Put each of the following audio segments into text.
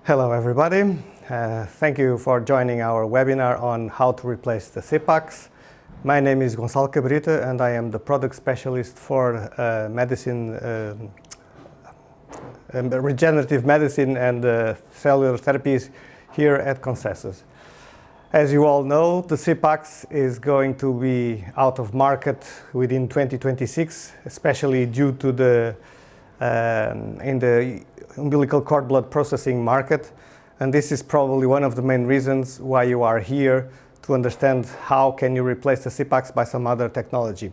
Hello everybody. Thank you for joining our webinar on how to replace the SEPAX. My name is Gonçalo Cabrita and I am the product specialist for regenerative medicine and cellular therapies here at Consensus. As you all know, the SEPAX is going to be out of market within 2026, especially due to the in the umbilical cord blood processing market, and this is probably one of the main reasons why you are here, to understand how can you replace the SEPAX by some other technology.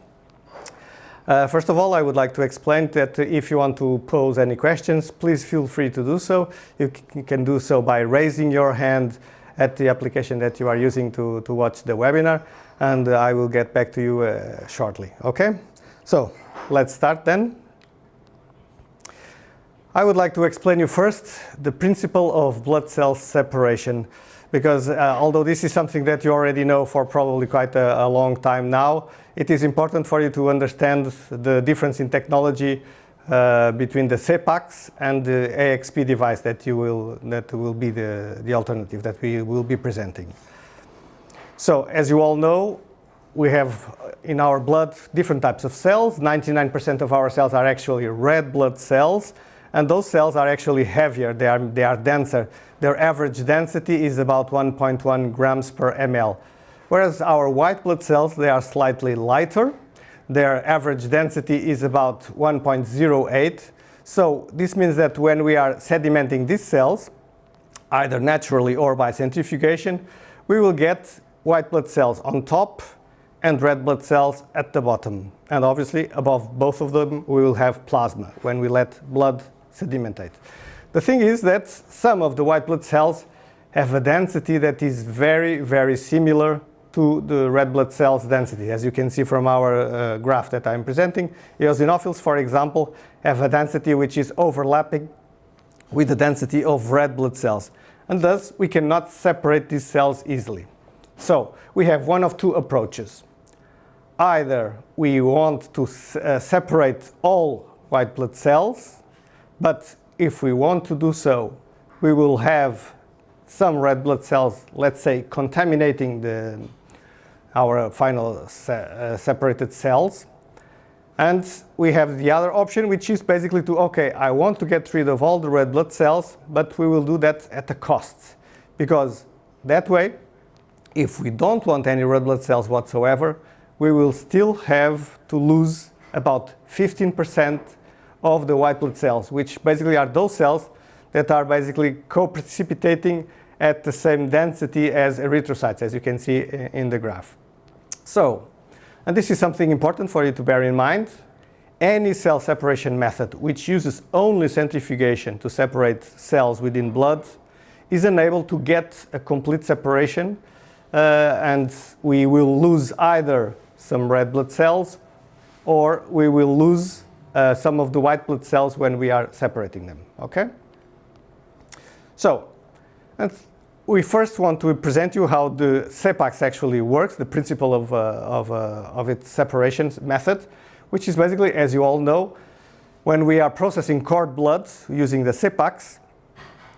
First of all, I would like to explain that if you want to pose any questions, please feel free to do so. You can do so by raising your hand at the application that you are using to watch the webinar, and I will get back to you shortly. Okay? So let's start then. I would like to explain you first the principle of blood cell separation, because although this is something that you already know for probably quite a long time now, it is important for you to understand the difference in technology between the SEPAX and the AXP device that will be the alternative that we will be presenting. So as you all know, we have in our blood different types of cells. 99% of our cells are actually red blood cells. And those cells are actually heavier, they are denser. Their average density is about 1.1 grams per ml. Whereas our white blood cells, they are slightly lighter. Their average density is about 1.08. So this means that when we are sedimenting these cells, either naturally or by centrifugation, we will get white blood cells on top and red blood cells at the bottom. And obviously above both of them, we will have plasma when we let blood sedimentate. The thing is that some of the white blood cells have a density that is very, very similar to the red blood cells density. As you can see from our graph that I'm presenting, eosinophils, for example, have a density which is overlapping with the density of red blood cells. And thus, we cannot separate these cells easily. So, we have one of two approaches. Either we want to separate all white blood cells, but if we want to do so, we will have some red blood cells, let's say, contaminating our final separated cells. And we have the other option, which is basically okay, I want to get rid of all the red blood cells, but we will do that at a cost. Because that way, if we don't want any red blood cells whatsoever, we will still have to lose about 15% of the white blood cells, which basically are those cells that are basically co-precipitating at the same density as erythrocytes, as you can see in the graph. So, and this is something important for you to bear in mind, any cell separation method which uses only centrifugation to separate cells within blood is unable to get a complete separation, and we will lose either some red blood cells or we will lose some of the white blood cells when we are separating them, okay? So, we first want to present you how the SEPAX actually works, the principle of its separation method, which is basically, as you all know, when we are processing cord blood using the SEPAX,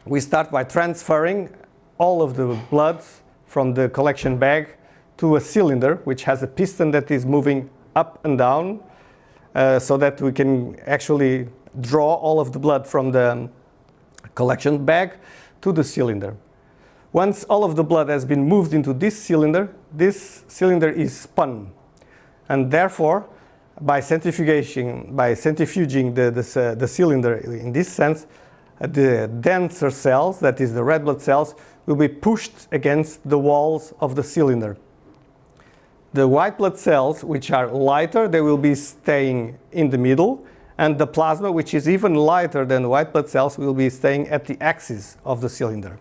we start by transferring all of the blood from the collection bag to a cylinder, which has a piston that is moving up and down, so that we can actually draw all of the blood from the collection bag to the cylinder. Once all of the blood has been moved into this cylinder is spun. And therefore, by centrifuging the cylinder in this sense, the denser cells, that is the red blood cells, will be pushed against the walls of the cylinder. The white blood cells, which are lighter, they will be staying in the middle, and the plasma, which is even lighter than the white blood cells, will be staying at the axis of the cylinder.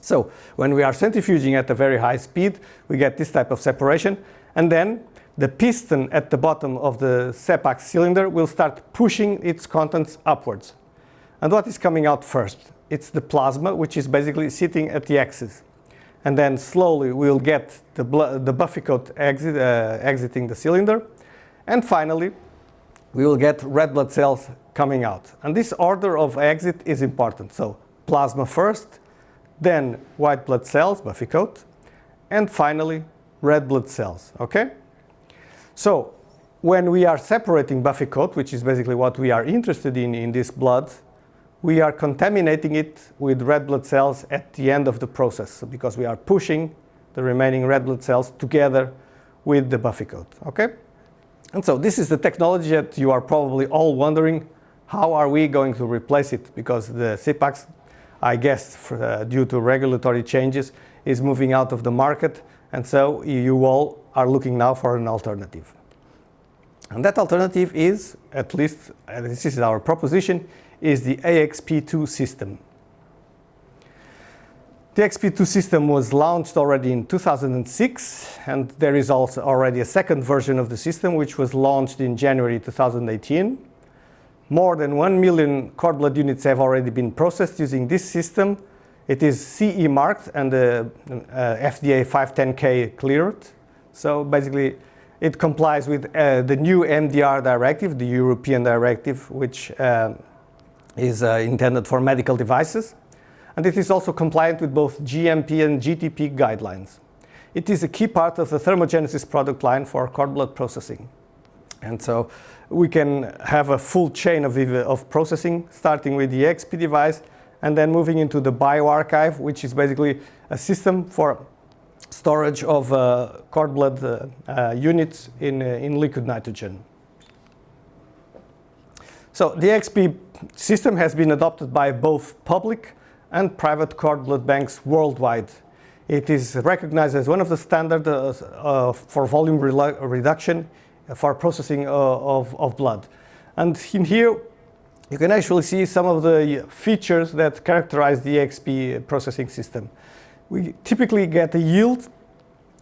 So, when we are centrifuging at a very high speed, we get this type of separation, and then the piston at the bottom of the SEPAX cylinder will start pushing its contents upwards. And what is coming out first? It's the plasma, which is basically sitting at the axis. And then slowly we'll get the buffy coat exiting the cylinder. And finally, we will get red blood cells coming out. And this order of exit is important. So plasma first, then white blood cells, buffy coat, and finally red blood cells, okay? So when we are separating buffy coat, which is basically what we are interested in this blood, we are contaminating it with red blood cells at the end of the process, because we are pushing the remaining red blood cells together with the buffy coat, okay? And so this is the technology that you are probably all wondering, how are we going to replace it? Because the SEPAX, I guess, due to regulatory changes, is moving out of the market, and so you all are looking now for an alternative. And that alternative is, at least this is our proposition, is the AXP2 system. The AXP2 system was launched already in 2006, and there is also already a second version of the system which was launched in January 2018. More than 1 million cord blood units have already been processed using this system. It is CE marked and FDA 510K cleared. So basically it complies with the new MDR directive, the European directive, which is intended for medical devices. And it is also compliant with both GMP and GTP guidelines. It is a key part of the thermogenesis product line for cord blood processing. And so we can have a full chain of processing, starting with the AXP device and then moving into the bioarchive, which is basically a system for storage of cord blood units in liquid nitrogen. So the AXP system has been adopted by both public and private cord blood banks worldwide. It is recognized as one of the standards for volume reduction for processing of blood. And in here, you can actually see some of the features that characterize the AXP processing system. We typically get a yield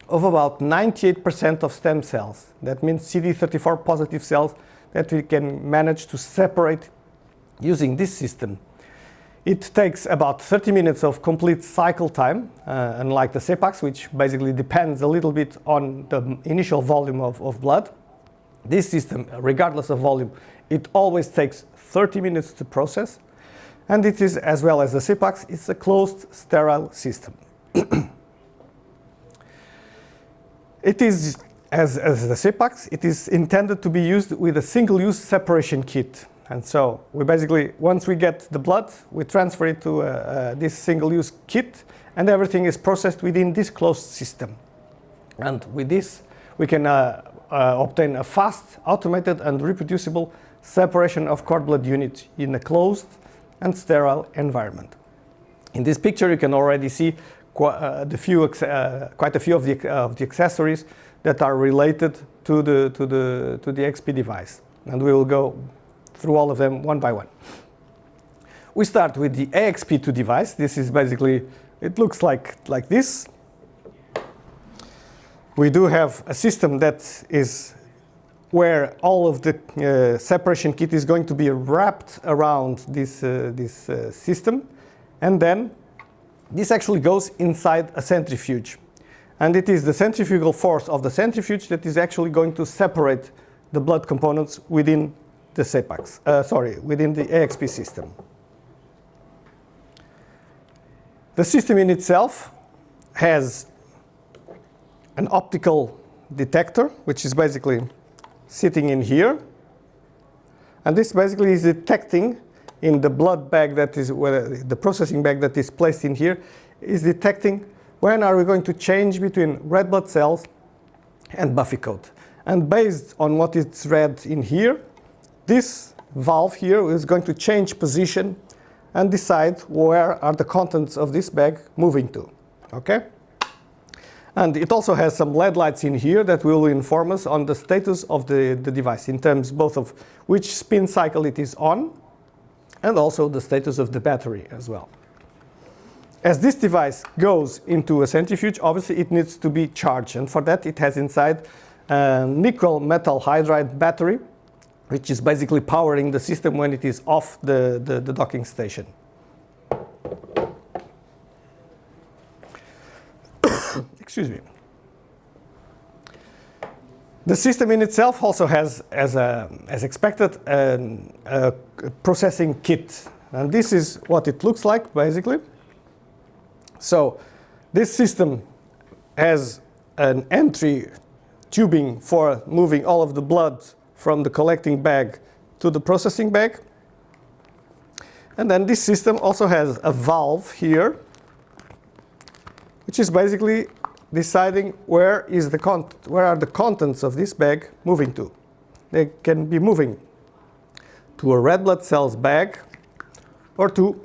of about 98% of stem cells. That means CD34 positive cells that we can manage to separate using this system. It takes about 30 minutes of complete cycle time, unlike the SEPAX, which basically depends a little bit on the initial volume of blood. This system, regardless of volume, it always takes 30 minutes to process. And it is, as well as the SEPAX, it's a closed, sterile system. It is, as the SEPAX, it is intended to be used with a single-use separation kit. And so we basically, once we get the blood, we transfer it to this single-use kit, and everything is processed within this closed system. And with this, we can obtain a fast, automated, and reproducible separation of cord blood units in a closed and sterile environment. In this picture, you can already see quite a few of the accessories that are related to the AXP device, and we will go through all of them one by one. We start with the AXP2 device. This is basically, it looks like this. We do have a system that is where all of the separation kit is going to be wrapped around this system, and then this actually goes inside a centrifuge. And it is the centrifugal force of the centrifuge that is actually going to separate the blood components within the SEPAX, within the AXP system. The system in itself has an optical detector, which is basically sitting in here. And this basically is detecting in the blood bag that is, the processing bag that is placed in here, is detecting when are we going to change between red blood cells and buffy coat. And based on what is read in here, this valve here is going to change position and decide where are the contents of this bag moving to, okay? And it also has some LED lights in here that will inform us on the status of the device in terms both of which spin cycle it is on and also the status of the battery as well. As this device goes into a centrifuge, obviously it needs to be charged, and for that it has inside a nickel metal hydride battery, which is basically powering the system when it is off the docking station. Excuse me. The system in itself also has, as expected, a processing kit. And this is what it looks like, basically. So this system has an entry tubing for moving all of the blood from the collecting bag to the processing bag. And then this system also has a valve here, which is basically deciding where are the contents of this bag moving to. They can be moving to a red blood cells bag or to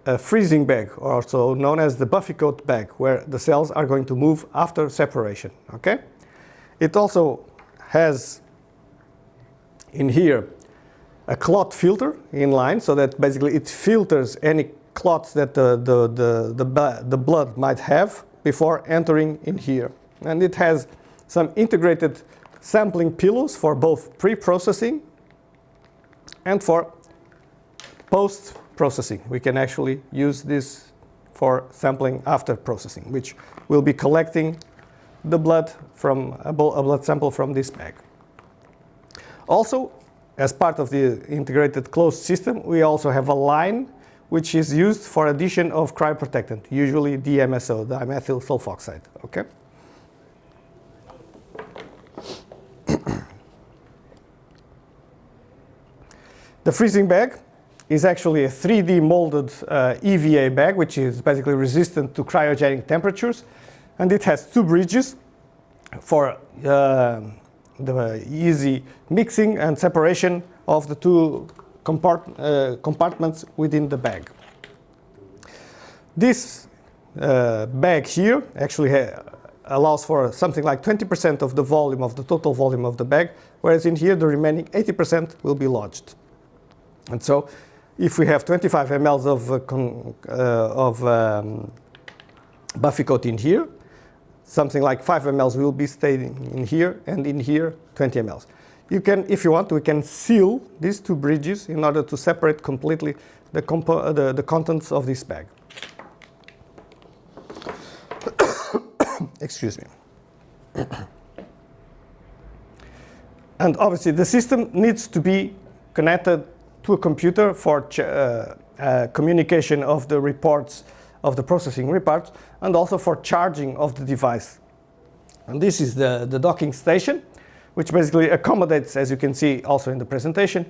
a freezing bag, also known as the buffy coat bag, where the cells are going to move after separation. Okay? It also has in here a clot filter in line, so that basically it filters any clots that the blood might have before entering in here. And it has some integrated sampling pillows for both pre-processing and for post-processing. We can actually use this for sampling after processing, which will be collecting the blood from a blood sample from this bag. Also, as part of the integrated closed system, we also have a line which is used for addition of cryoprotectant, usually DMSO, dimethyl sulfoxide. Okay? The freezing bag is actually a 3D molded EVA bag, which is basically resistant to cryogenic temperatures. And it has two bridges for the easy mixing and separation of the two compartments within the bag. This bag here actually allows for something like 20% of the volume of the total volume of the bag, whereas in here the remaining 80% will be lodged. And so if we have 25 ml of buffy coat in here, something like 5 ml will be staying in here, and in here 20 ml. You can, if you want, we can seal these two bridges in order to separate completely the contents of this bag. Excuse me. And obviously the system needs to be connected to a computer for communication of the reports, of the processing reports, and also for charging of the device. And this is the docking station, which basically accommodates, as you can see also in the presentation,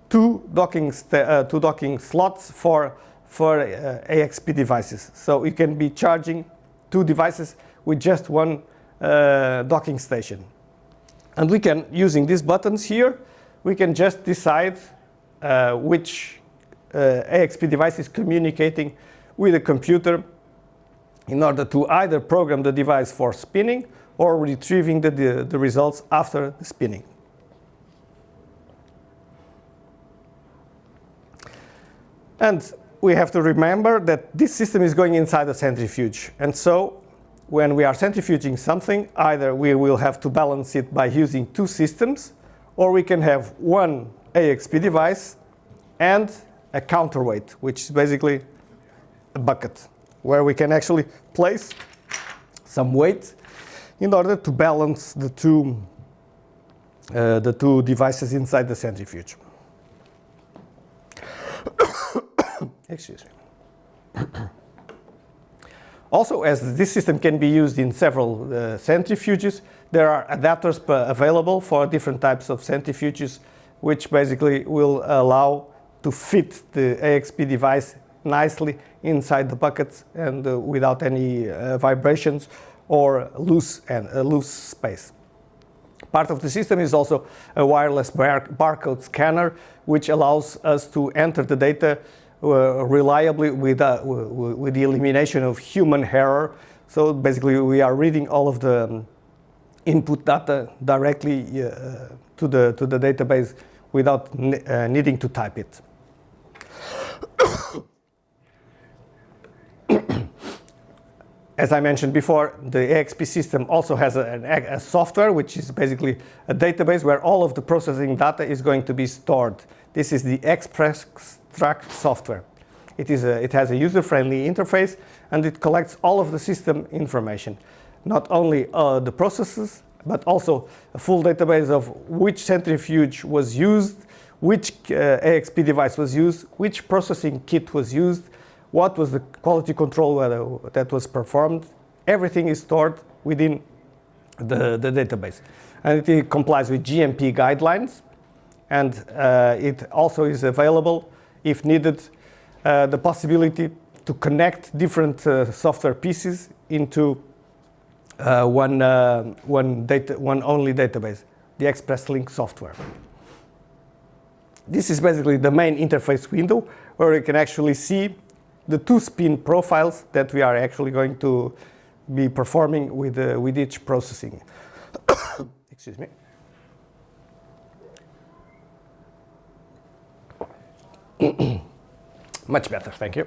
two docking slots for AXP devices. So you can be charging two devices with just one docking station. And we can, using these buttons here, we can just decide which AXP device is communicating with the computer in order to either program the device for spinning or retrieving the results after the spinning. And we have to remember that this system is going inside a centrifuge. And so when we are centrifuging something, either we will have to balance it by using two systems, or we can have one AXP device and a counterweight, which is basically a bucket, where we can actually place some weight in order to balance the two devices inside the centrifuge. Excuse me. Also, as this system can be used in several centrifuges, there are adapters available for different types of centrifuges, which basically will allow to fit the AXP device nicely inside the buckets and without any vibrations or loose space. Part of the system is also a wireless barcode scanner, which allows us to enter the data reliably with the elimination of human error. So basically we are reading all of the input data directly to the database without needing to type it. As I mentioned before, the AXP system also has a software, which is basically a database where all of the processing data is going to be stored. This is the Extract software. It has a user-friendly interface, and it collects all of the system information. Not only the processes, but also a full database of which centrifuge was used, which AXP device was used, which processing kit was used, what was the quality control that was performed. Everything is stored within the database. And it complies with GMP guidelines, and it also is available, if needed, the possibility to connect different software pieces into one only database, the Express Link software. This is basically the main interface window where you can actually see the 2 spin profiles that we are actually going to be performing with each processing. Excuse me. Much better, thank you.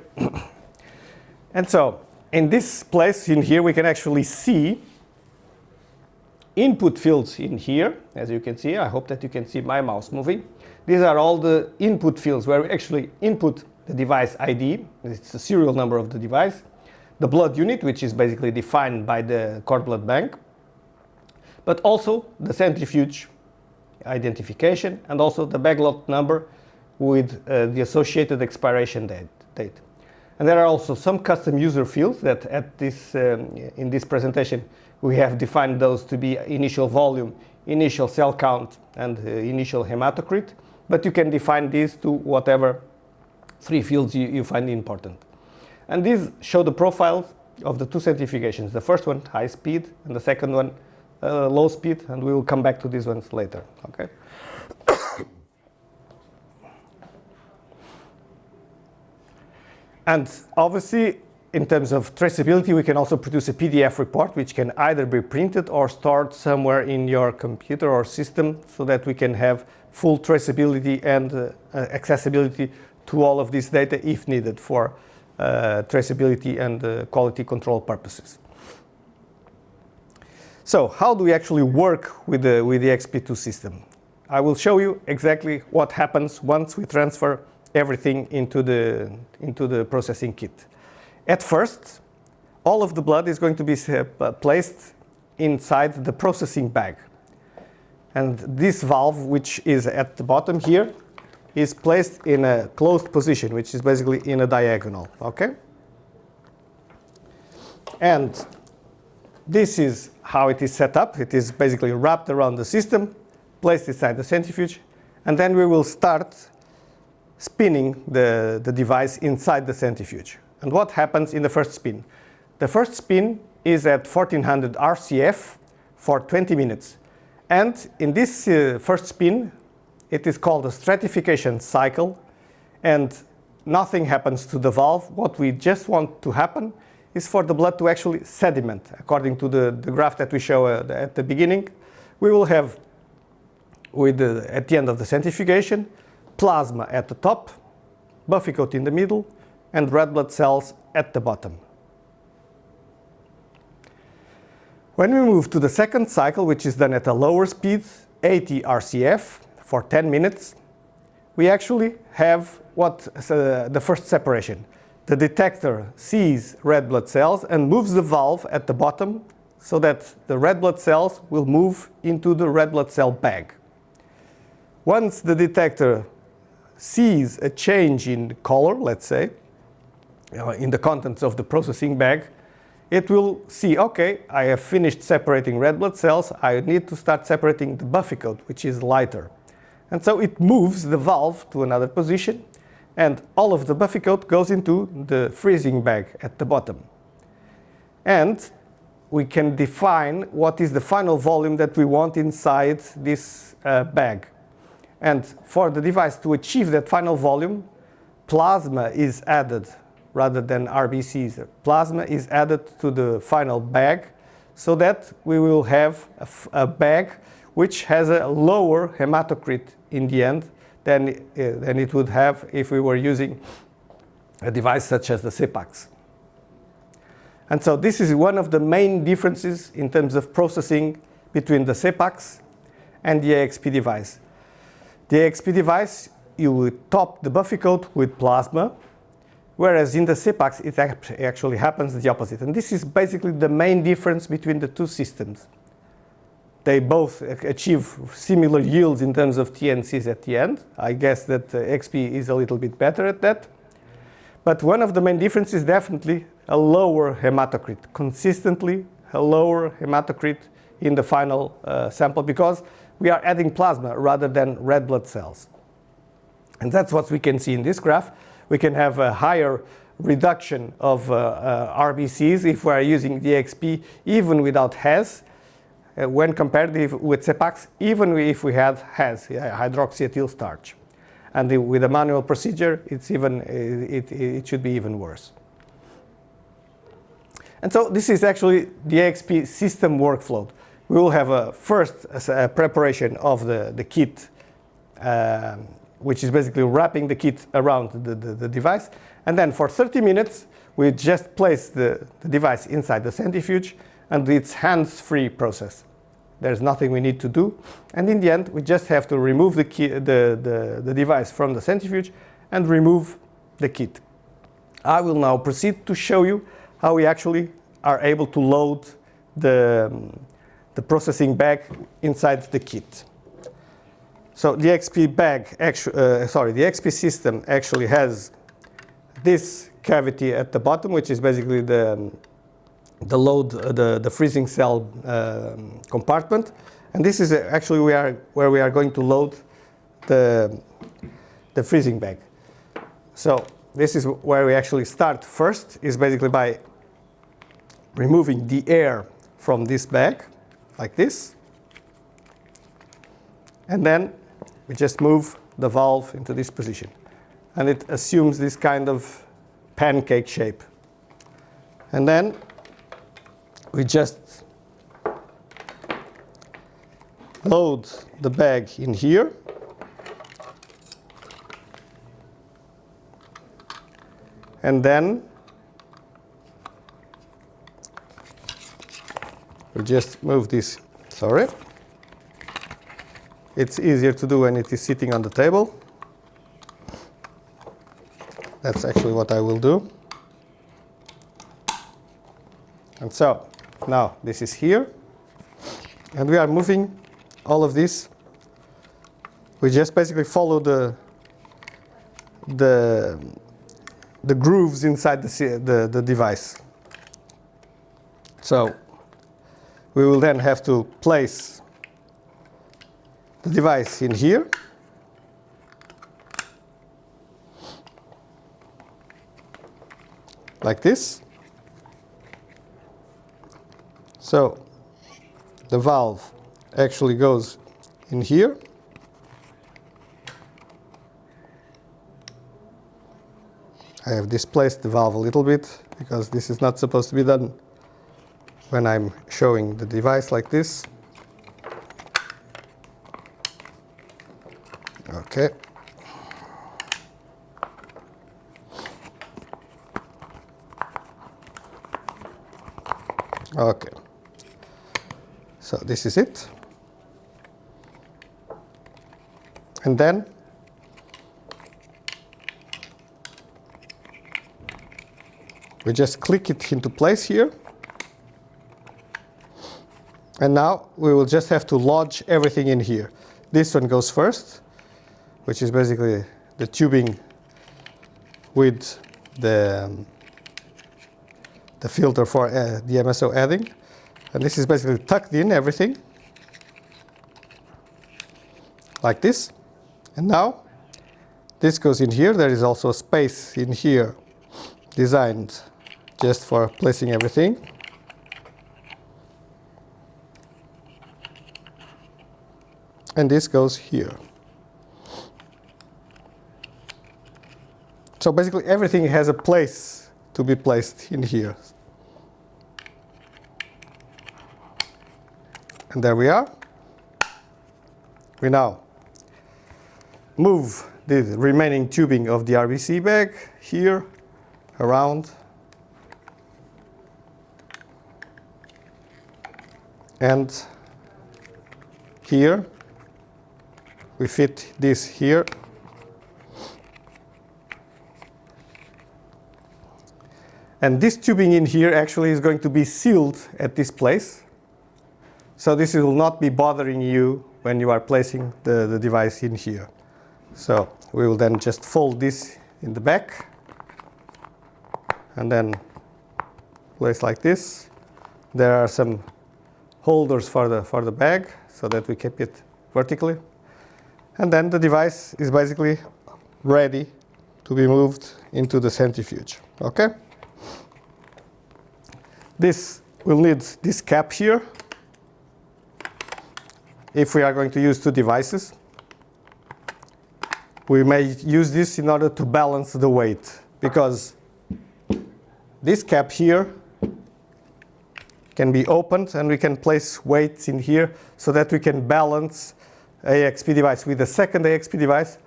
And so, in this place in here, we can actually see input fields in here, as you can see. I hope that you can see my mouse moving. These are all the input fields where we actually input the device ID, it's the serial number of the device, the blood unit, which is basically defined by the cord blood bank, but also the centrifuge identification and also the bag lot number with the associated expiration date. And there are also some custom user fields that in this presentation we have defined those to be initial volume, initial cell count, and initial hematocrit, but you can define these to whatever 3 fields you find important. And these show the profiles of the 2 centrifugations. The first one, high speed, and the second one, low speed, and we will come back to these ones later, okay? And obviously, in terms of traceability, we can also produce a PDF report, which can either be printed or stored somewhere in your computer or system, so that we can have full traceability and accessibility to all of this data if needed for traceability and quality control purposes. So how do we actually work with the XP2 system? I will show you exactly what happens once we transfer everything into the processing kit. At first, all of the blood is going to be placed inside the processing bag. And this valve, which is at the bottom here, is placed in a closed position, which is basically in a diagonal, okay? And this is how it is set up. It is basically wrapped around the system, placed inside the centrifuge, and then we will start spinning the device inside the centrifuge. And what happens in the first spin? The first spin is at 1400 RCF for 20 minutes. And in this first spin, it is called a stratification cycle, and nothing happens to the valve. What we just want to happen is for the blood to actually sediment. According to the graph that we show at the beginning, we will have, at the end of the centrifugation, plasma at the top, buffy coat in the middle, and red blood cells at the bottom. When we move to the second cycle, which is done at a lower speed, 80 RCF for 10 minutes, we actually have the first separation. The detector sees red blood cells and moves the valve at the bottom so that the red blood cells will move into the red blood cell bag. Once the detector sees a change in color, let's say, in the contents of the processing bag, it will see, okay, I have finished separating red blood cells, I need to start separating the buffy coat, which is lighter. And so it moves the valve to another position, and all of the buffy coat goes into the freezing bag at the bottom. And we can define what is the final volume that we want inside this bag. And for the device to achieve that final volume, plasma is added rather than RBCs. Plasma is added to the final bag so that we will have a bag which has a lower hematocrit in the end than it would have if we were using a device such as the SEPAX. And so this is one of the main differences in terms of processing between the SEPAX and the AXP device. The AXP device, you would top the buffy coat with plasma, whereas in the SEPAX it actually happens the opposite. And this is basically the main difference between the two systems. they both achieve similar yields in terms of T and Cs at the end. I guess that AXP is a little bit better at that. But one of the main differences is definitely a lower hematocrit, consistently a lower hematocrit in the final sample, because we are adding plasma rather than red blood cells. And that's what we can see in this graph. We can have a higher reduction of RBCs if we are using the AXP even without HAZ, when compared with SEPAX, even if we had HAZ, hydroxyethyl starch. And with a manual procedure, it should be even worse. And so this is actually the AXP system workflow. We will have first a preparation of the kit, which is basically wrapping the kit around the device. And then for 30 minutes, we just place the device inside the centrifuge, and it's hands-free process. There's nothing we need to do. And in the end, we just have to remove the device from the centrifuge and remove the kit. I will now proceed to show you how we actually are able to load the processing bag inside the kit. So the AXP bag, the AXP system actually has this cavity at the bottom, which is basically the freezing cell compartment, and this is actually where we are going to load the freezing bag. So this is where we actually start first, is basically by removing the air from this bag, like this, and then we just move the valve into this position, and it assumes this kind of pancake shape. And then we just load the bag in here, and then we just move this, it's easier to do when it is sitting on the table. That's actually what I will do. And so now this is here, and we are moving all of this. We just basically follow the grooves inside the device. So we will then have to place the device in here, like this. So the valve actually goes in here. I have displaced the valve a little bit because this is not supposed to be done when I'm showing the device like this. Okay. Okay. So this is it. And then we just click it into place here. And now we will just have to lodge everything in here. This one goes first, which is basically the tubing with the filter for the MSO adding. And this is basically tucked in everything, like this. And now this goes in here. There is also a space in here designed just for placing everything. And this goes here. So basically everything has a place to be placed in here. And there we are. We now move the remaining tubing of the RBC bag here around, and here we fit this here. And this tubing in here actually is going to be sealed at this place So this will not be bothering you when you are placing the device in here. So we will then just fold this in the back and then place like this. There are some holders for the bag so that we keep it vertically. And then the device is basically ready to be moved into the centrifuge. Okay? This will need this cap here if we are going to use two devices. We may use this in order to balance the weight, because this cap here can be opened and we can place weights in here so that we can balance AXP device with the second AXP device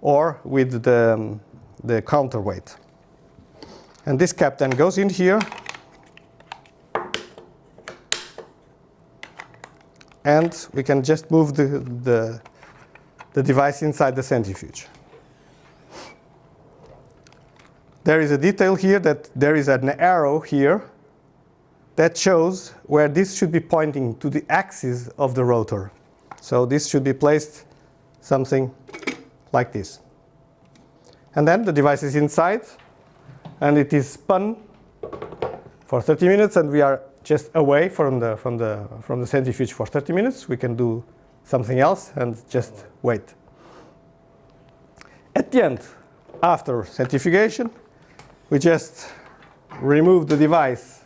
or with the counterweight. And this cap then goes in here and we can just move the device inside the centrifuge. There is a detail here that there is an arrow here that shows where this should be pointing to the axis of the rotor. So this should be placed something like this. And then the device is inside and it is spun for 30 minutes and we are just away from the centrifuge for 30 minutes. We can do something else and just wait. At the end, after centrifugation, we just remove the device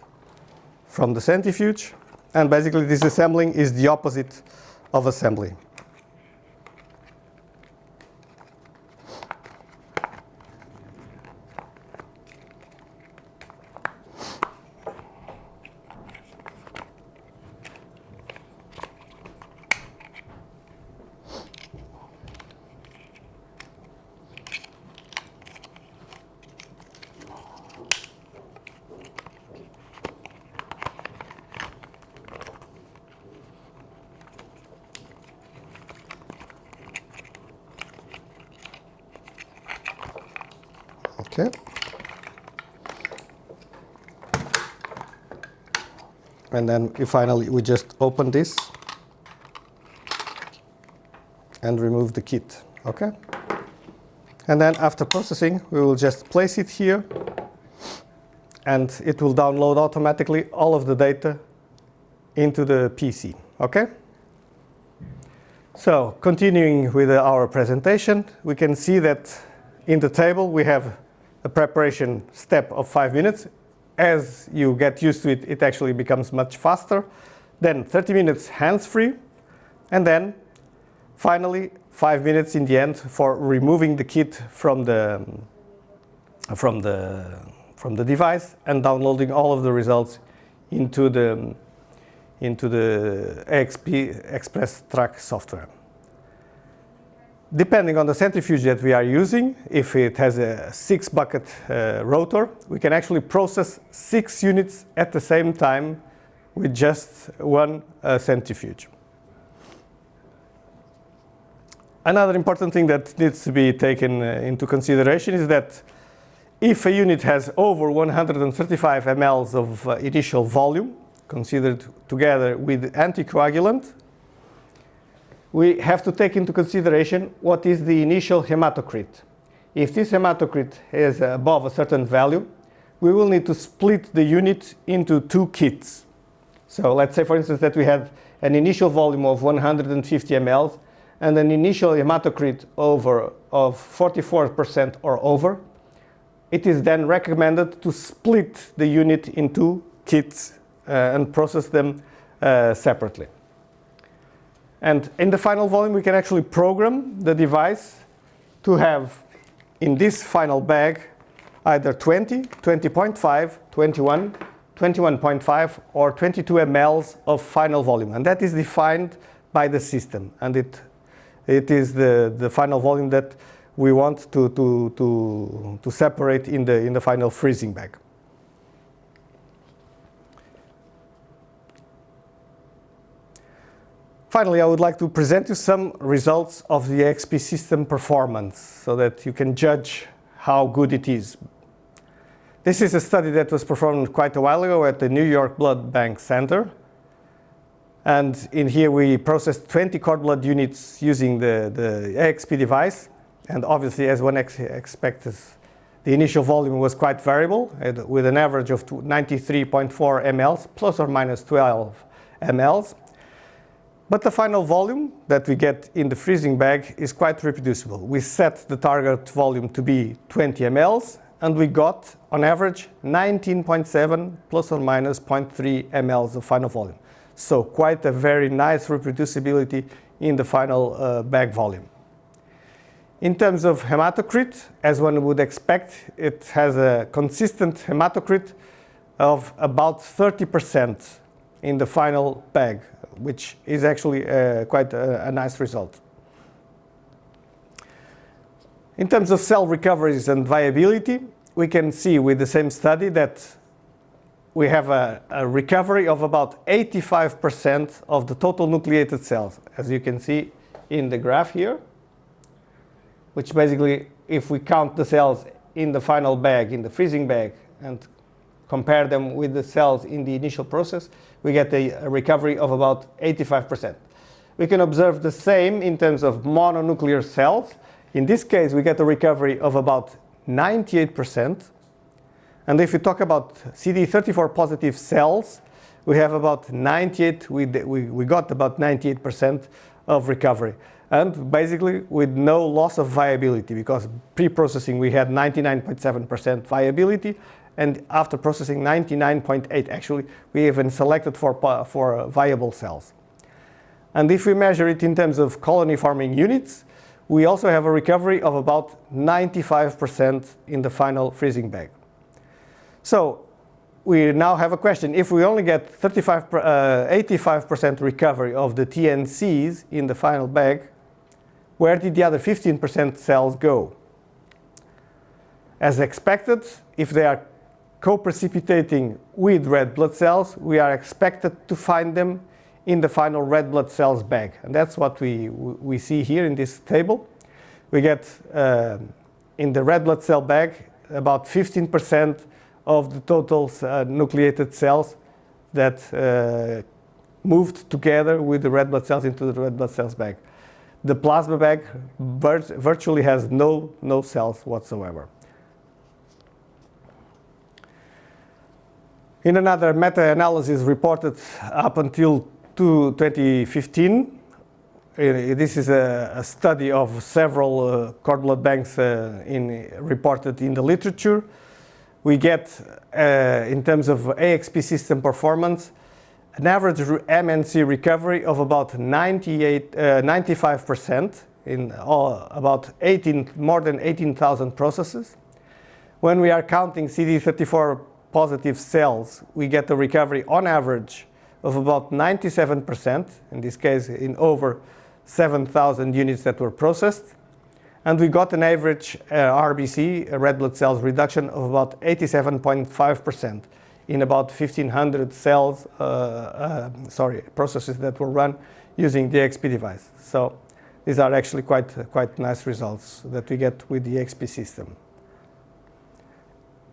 from the centrifuge, and basically disassembling is the opposite of assembly. Okay. And then finally we just open this and remove the kit. Okay. And then after processing, we will just place it here and it will download automatically all of the data into the PC. Okay. So continuing with our presentation, we can see that in the table we have a preparation step of 5 minutes. As you get used to it, it actually becomes much faster. Then 30 minutes hands-free, and then finally 5 minutes in the end for removing the kit from the device and downloading all of the results into the AXP Express Track software. Depending on the centrifuge that we are using, if it has a 6-bucket rotor, we can actually process 6 units at the same time with just one centrifuge. Another important thing that needs to be taken into consideration is that if a unit has over 135 mL of initial volume, considered together with anticoagulant, we have to take into consideration what is the initial hematocrit. If this hematocrit is above a certain value, we will need to split the unit into 2 kits. So let's say, for instance, that we had an initial volume of 150 mL and an initial hematocrit of 44% or over. It is then recommended to split the unit in 2 kits and process them separately. And in the final volume, we can actually program the device to have, in this final bag, either 20, 20.5, 21, 21.5, or 22 mL of final volume. And that is defined by the system. And it is the final volume that we want to separate in the final freezing bag. Finally, I would like to present you some results of the AXP system performance so that you can judge how good it is. This is a study that was performed quite a while ago at the New York Blood Bank Center. And in here we processed 20 cord blood units using the AXP device. And obviously, as one expected, the initial volume was quite variable, with an average of 93.4 mLs, plus or minus 12 mLs. But the final volume that we get in the freezing bag is quite reproducible. We set the target volume to be 20 mLs, and we got, on average, 19.7 plus or minus 0.3 mLs of final volume. So quite a very nice reproducibility in the final bag volume. In terms of hematocrit, as one would expect, it has a consistent hematocrit of about 30% in the final bag, which is actually quite a nice result. In terms of cell recoveries and viability, we can see with the same study that we have a recovery of about 85% of the total nucleated cells, as you can see in the graph here, which basically, if we count the cells in the final bag, in the freezing bag, and compare them with the cells in the initial process, we get a recovery of about 85%. We can observe the same in terms of mononuclear cells. In this case, we get a recovery of about 98%. And if we talk about CD34 positive cells, we have about 98, we got about 98% of recovery. And basically with no loss of viability, because pre-processing we had 99.7% viability, and after processing 99.8%. Actually, we even selected for viable cells. And if we measure it in terms of colony forming units, we also have a recovery of about 95% in the final freezing bag. So we now have a question. If we only get 85% recovery of the TNCs in the final bag, where did the other 15% cells go? As expected, if they are co-precipitating with red blood cells, we are expected to find them in the final red blood cells bag. And that's what we see here in this table. We get in the red blood cell bag about 15% of the total nucleated cells that moved together with the red blood cells into the red blood cells bag. The plasma bag virtually has no cells whatsoever. In another meta-analysis reported up until 2015, this is a study of several cord blood banks reported in the literature. We get, in terms of AXP system performance, an average MNC recovery of about 95% in about more than 18,000 processes. When we are counting CD34 positive cells, we get a recovery on average of about 97%, in this case in over 7,000 units that were processed. And we got an average RBC, red blood cells reduction, of about 87.5% in about 1,500 cells, processes that were run using the AXP device. So these are actually quite nice results that we get with the AXP system.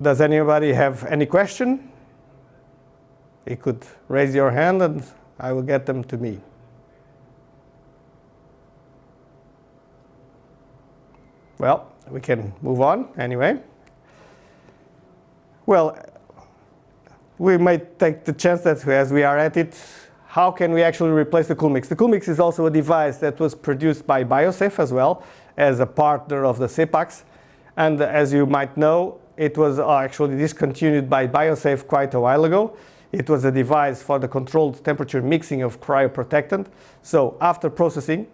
Does anybody have any question? You could raise your hand and I will get them to me. Well, we can move on anyway. Well, we might take the chance that as we are at it, how can we actually replace the Coolmix? The Coolmix is also a device that was produced by Biosafe as well, as a partner of the SEPAX. And as you might know, it was actually discontinued by Biosafe quite a while ago. It was a device for the controlled temperature mixing of cryoprotectant. So after processing,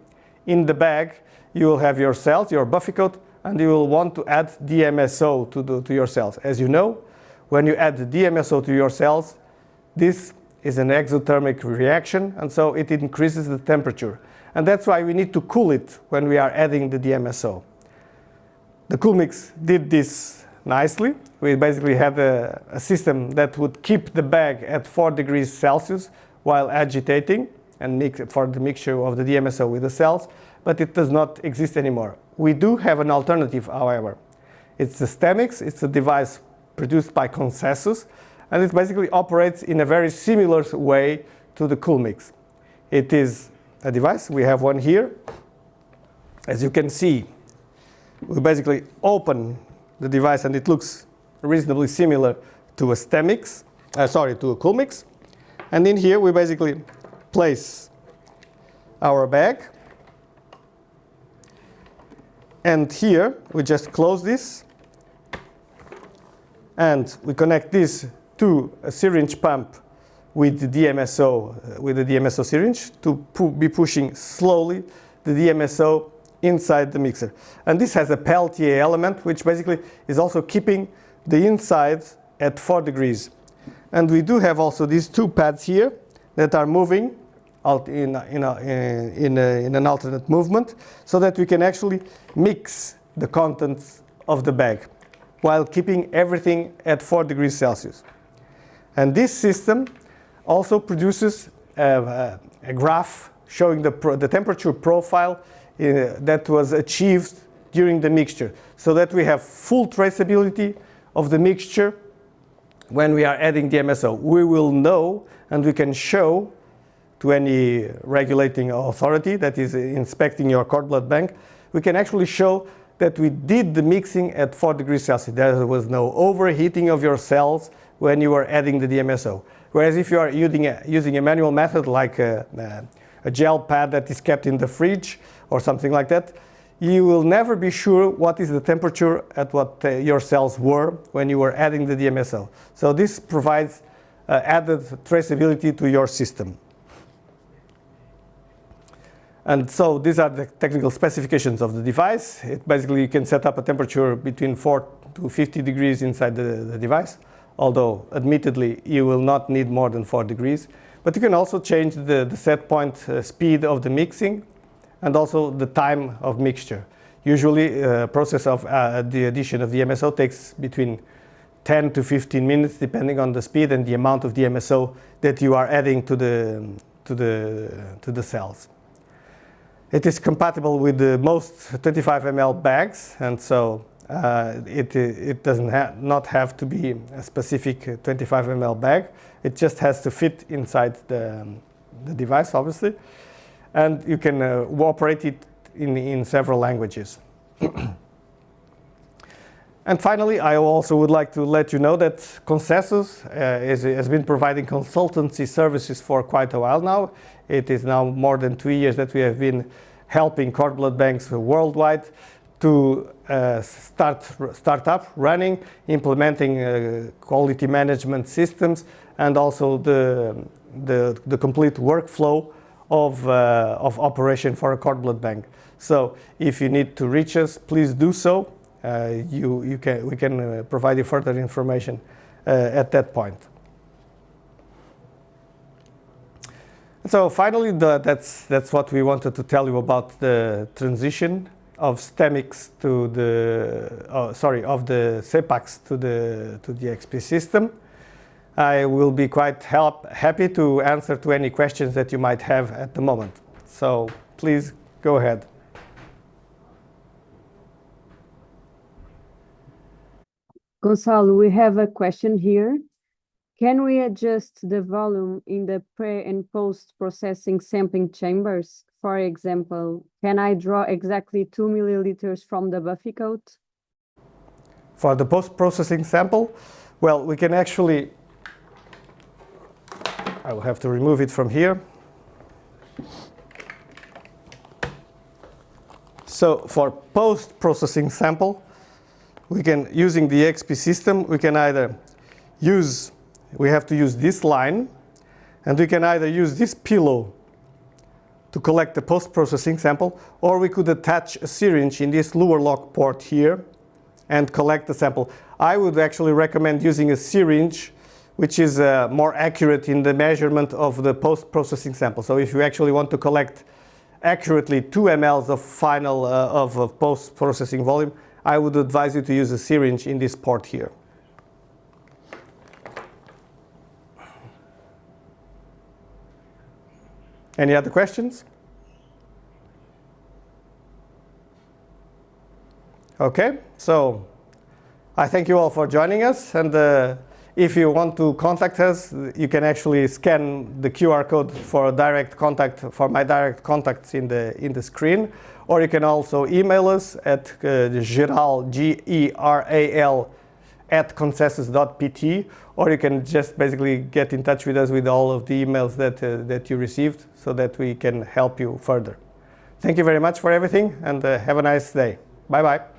in the bag, you will have your cells, your buffy coat, and you will want to add DMSO to your cells. As you know, when you add the DMSO to your cells, this is an exothermic reaction, and so it increases the temperature. And that's why we need to cool it when we are adding the DMSO. The Coolmix did this nicely. We basically had a system that would keep the bag at 4 degrees Celsius while agitating and mix for the mixture of the DMSO with the cells, but it does not exist anymore. We do have an alternative, however. It's the Stemix. It's a device produced by Consensus, and it basically operates in a very similar way to the Coolmix. it is a device. We have one here. As you can see, we basically open the device and it looks reasonably similar to a STEMix, to a Coolmix. And in here we basically place our bag. And here we just close this. And we connect this to a syringe pump with the DMSO syringe to be pushing slowly the DMSO inside the mixer. And this has a Peltier element, which basically is also keeping the inside at 4 degrees. And we do have also these two pads here that are moving out in an alternate movement, so that we can actually mix the contents of the bag while keeping everything at 4 degrees Celsius. And this system also produces a graph showing the temperature profile that was achieved during the mixture, so that we have full traceability of the mixture when we are adding DMSO. We will know and we can show to any regulating authority that is inspecting your cord blood bank, we can actually show that we did the mixing at 4 degrees Celsius. There was no overheating of your cells when you were adding the DMSO. Whereas if you are using a manual method like a gel pad that is kept in the fridge or something like that, you will never be sure what is the temperature at what your cells were when you were adding the DMSO. So this provides added traceability to your system. And so these are the technical specifications of the device. Basically, you can set up a temperature between 4 to 50 degrees inside the device, although admittedly you will not need more than 4 degrees. But you can also change the set point speed of the mixing and also the time of mixture. Usually, the process of the addition of DMSO takes between 10 to 15 minutes, depending on the speed and the amount of DMSO that you are adding to the cells. It is compatible with the most 25 ml bags, and so it does not have to be a specific 25 ml bag. It just has to fit inside the device, obviously. And you can operate it in several languages. And finally, I also would like to let you know that Consensus has been providing consultancy services for quite a while now. It is now more than 2 years that we have been helping cord blood banks worldwide to start up, running, implementing quality management systems, and also the complete workflow of operation for a cord blood bank. So if you need to reach us, please do so. We can provide you further information at that point. So finally, that's what we wanted to tell you about the transition of STEMix to of the SEPAX to the AXP system. I will be quite happy to answer to any questions that you might have at the moment. So please go ahead. Gonçalo, we have a question here. Can we adjust the volume in the pre and post-processing sampling chambers? For example, can I draw exactly 2 milliliters from the buffy coat? For the post-processing sample, well, we can actually, I will have to remove it from here. So for post-processing sample, we can, using the AXP system, we can either we have to use this line, and we can either use this pillow to collect the post-processing sample, or we could attach a syringe in this lower lock port here and collect the sample. I would actually recommend using a syringe which is more accurate in the measurement of the post-processing sample. So if you actually want to collect accurately 2 mL of final of post-processing volume, I would advise you to use a syringe in this port here. Any other questions? Okay, so I thank you all for joining us, and If you want to contact us, you can actually scan the QR code for direct contact, for my direct contacts in the screen, or you can also email us at geral, Geral, at consensus.pt, or you can just basically get in touch with us with all of the emails that you received so that we can help you further. Thank you very much for everything, and have a nice day. Bye-bye.